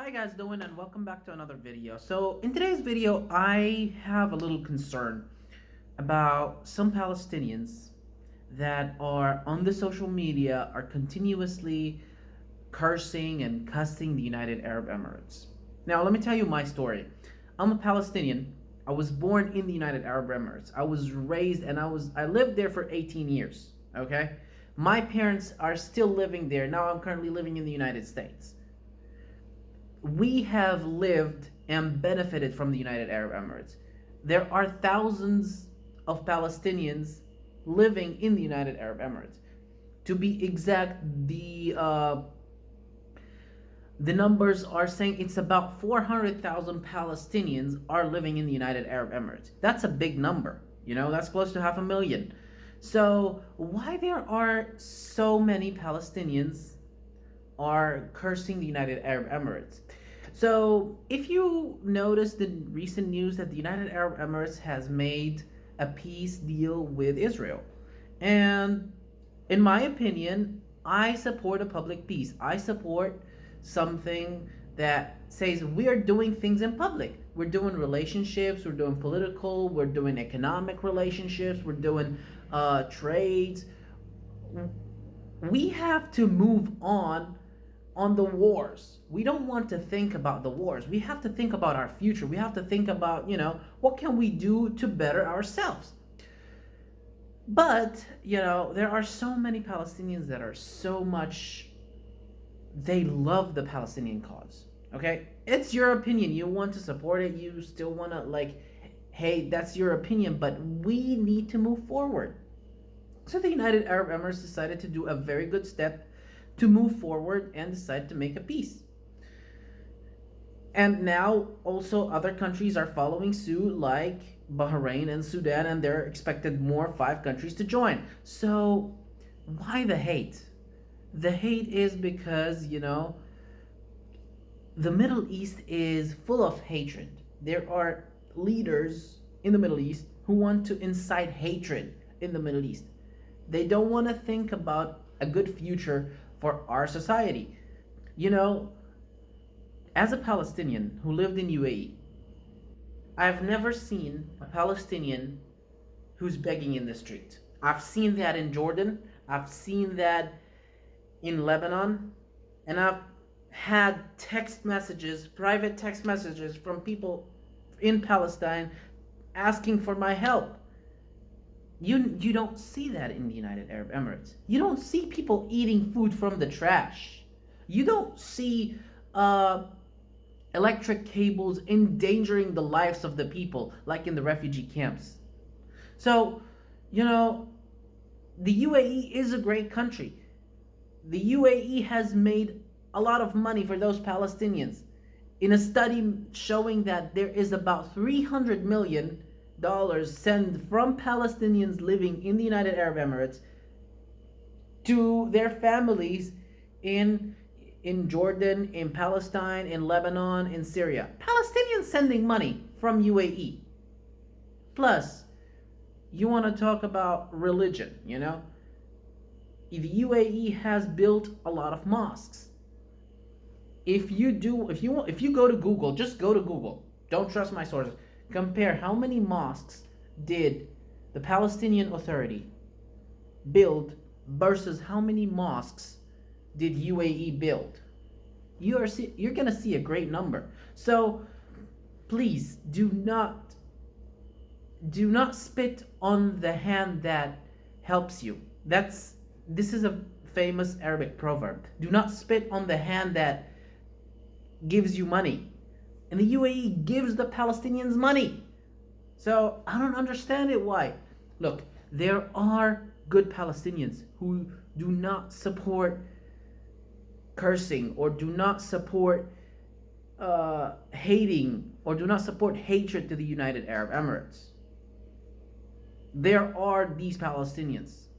How you guys doing, and welcome back to another video. So in today's video I have a little concern about some Palestinians that are on the social media are continuously cursing and cussing the United Arab Emirates. Now let me tell you my story. I'm a Palestinian. I was born in the United Arab Emirates. I was raised and I lived there for 18 years, okay? My parents are still living there. Now I'm currently living in the United States. We have lived and benefited from the United Arab Emirates. There are thousands of Palestinians living in the United Arab Emirates. To be exact, the numbers are saying it's about 400,000 Palestinians are living in the United Arab Emirates. That's a big number. That's close to 500,000. So why there are so many Palestinians are cursing the United Arab Emirates? So if you notice the recent news that the United Arab Emirates has made a peace deal with Israel. And in my opinion, I support a public peace. I support something that says we're doing things in public. We're doing relationships, we're doing political, we're doing economic relationships, we're doing trades. We have to move on the wars. We don't want to think about the wars. We have to think about our future. We have to think about, what can we do to better ourselves? But, there are so many Palestinians that are they love the Palestinian cause. Okay? It's your opinion. You want to support it. You still want to, hey, that's your opinion, but we need to move forward. So the United Arab Emirates decided to do a very good step to move forward and decide to make a peace. And now also other countries are following suit, like Bahrain and Sudan, and they're expected more 5 countries to join. So why the hate? The hate is because, the Middle East is full of hatred. There are leaders in the Middle East who want to incite hatred in the Middle East. They don't want to think about a good future for our society. As a Palestinian who lived in UAE, I've never seen a Palestinian who's begging in the street. I've seen that in Jordan, I've seen that in Lebanon, and I've had private text messages from people in Palestine asking for my help. You don't see that in the United Arab Emirates. You don't see people eating food from the trash. You don't see electric cables endangering the lives of the people like in the refugee camps. So, the UAE is a great country. The UAE has made a lot of money for those Palestinians. In a study showing that there is about $300 million sent from Palestinians living in the United Arab Emirates to their families in Jordan, in Palestine, in Lebanon, in Syria. Palestinians sending money from UAE. Plus, you want to talk about religion, The UAE has built a lot of mosques. If you go to Google, just go to Google. Don't trust my sources. Compare how many mosques did the Palestinian Authority build versus how many mosques did UAE build. You're going to see a great number. So please do not spit on the hand that helps you. This is a famous Arabic proverb. Do not spit on the hand that gives you money. And the UAE gives the Palestinians money. So I don't understand it why. Look, there are good Palestinians who do not support cursing or do not support hating or do not support hatred to the United Arab Emirates. There are these Palestinians.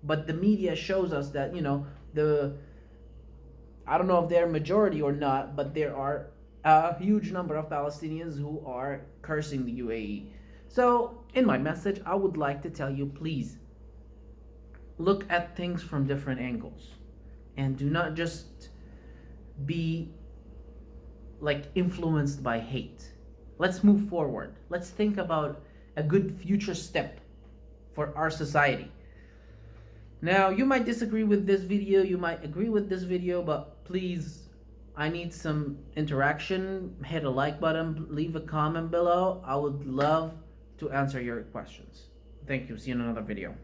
But the media shows us that, I don't know if they're majority or not, but there are a huge number of Palestinians who are cursing the UAE. So, in my message, I would like to tell you, please, look at things from different angles. And do not just be like influenced by hate. Let's move forward. Let's think about a good future step for our society. Now, you might disagree with this video, you might agree with this video, but please, I need some interaction. Hit a like button, leave a comment below. I would love to answer your questions. Thank you. See you in another video.